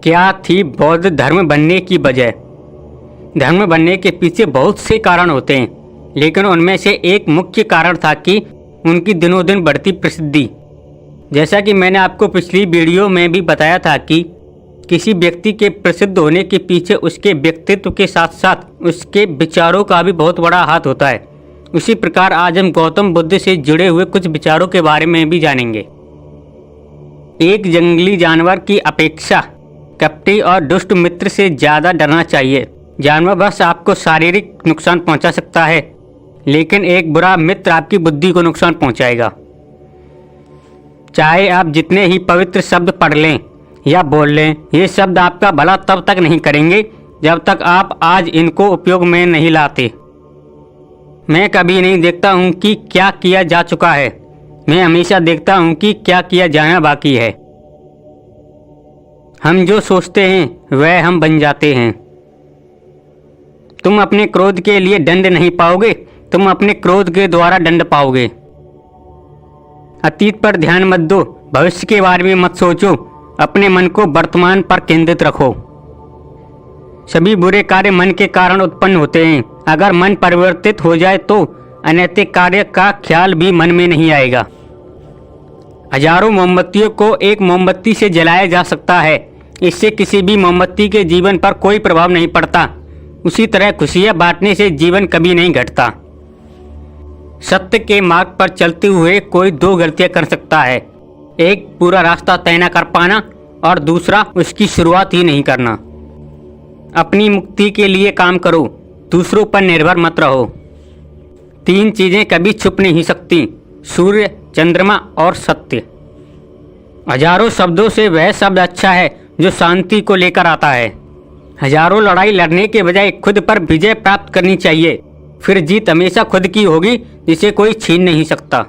क्या थी बौद्ध धर्म बनने की वजह? धर्म बनने के पीछे बहुत से कारण होते हैं, लेकिन उनमें से एक मुख्य कारण था कि उनकी दिनों दिन बढ़ती प्रसिद्धि। जैसा कि मैंने आपको पिछली वीडियो में भी बताया था कि किसी व्यक्ति के प्रसिद्ध होने के पीछे उसके व्यक्तित्व के साथ साथ उसके विचारों का भी बहुत बड़ा हाथ होता है। उसी प्रकार आज हम गौतम बुद्ध से जुड़े हुए कुछ विचारों के बारे में भी जानेंगे। एक जंगली जानवर की अपेक्षा कपटी और दुष्ट मित्र से ज़्यादा डरना चाहिए। जानवर बस आपको शारीरिक नुकसान पहुंचा सकता है, लेकिन एक बुरा मित्र आपकी बुद्धि को नुकसान पहुंचाएगा। चाहे आप जितने ही पवित्र शब्द पढ़ लें या बोल लें, ये शब्द आपका भला तब तक नहीं करेंगे जब तक आप आज इनको उपयोग में नहीं लाते। मैं कभी नहीं देखता हूँ कि क्या किया जा चुका है, मैं हमेशा देखता हूँ कि क्या किया जाना बाकी है। हम जो सोचते हैं वह हम बन जाते हैं। तुम अपने क्रोध के लिए दंड नहीं पाओगे, तुम अपने क्रोध के द्वारा दंड पाओगे। अतीत पर ध्यान मत दो, भविष्य के बारे में मत सोचो, अपने मन को वर्तमान पर केंद्रित रखो। सभी बुरे कार्य मन के कारण उत्पन्न होते हैं। अगर मन परिवर्तित हो जाए तो अनैतिक कार्य का ख्याल भी मन में नहीं आएगा। हजारों मोमबत्तियों को एक मोमबत्ती से जलाया जा सकता है, इससे किसी भी मोमबत्ती के जीवन पर कोई प्रभाव नहीं पड़ता। उसी तरह खुशियां बांटने से जीवन कभी नहीं घटता। सत्य के मार्ग पर चलते हुए कोई दो गलतियां कर सकता है, एक पूरा रास्ता तय न कर पाना और दूसरा उसकी शुरुआत ही नहीं करना। अपनी मुक्ति के लिए काम करो, दूसरों पर निर्भर मत रहो। तीन चीजें कभी छुप नहीं सकती, सूर्य, चंद्रमा और सत्य। हजारों शब्दों से वह शब्द अच्छा है जो शांति को लेकर आता है। हजारों लड़ाई लड़ने के बजाय खुद पर विजय प्राप्त करनी चाहिए, फिर जीत हमेशा खुद की होगी, जिसे कोई छीन नहीं सकता।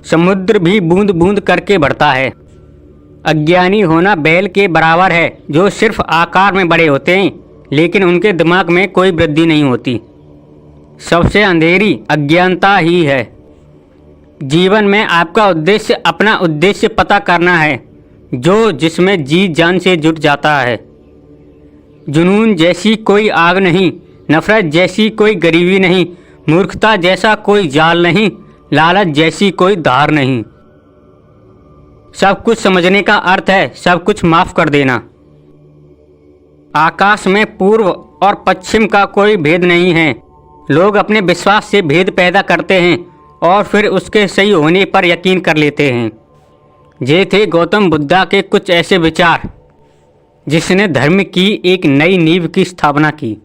समुद्र भी बूंद बूंद करके बढ़ता है। अज्ञानी होना बैल के बराबर है जो सिर्फ आकार में बड़े होते हैं, लेकिन उनके दिमाग में कोई वृद्धि नहीं होती। सबसे अंधेरी अज्ञानता ही है। जीवन में आपका उद्देश्य अपना उद्देश्य पता करना है, जो जिसमें जी जान से जुट जाता है। जुनून जैसी कोई आग नहीं, नफरत जैसी कोई गरीबी नहीं, मूर्खता जैसा कोई जाल नहीं, लालच जैसी कोई धार नहीं। सब कुछ समझने का अर्थ है सब कुछ माफ कर देना। आकाश में पूर्व और पश्चिम का कोई भेद नहीं है। लोग अपने विश्वास से भेद पैदा करते हैं और फिर उसके सही होने पर यकीन कर लेते हैं। ये थे गौतम बुद्धा के कुछ ऐसे विचार जिसने धर्म की एक नई नींव की स्थापना की।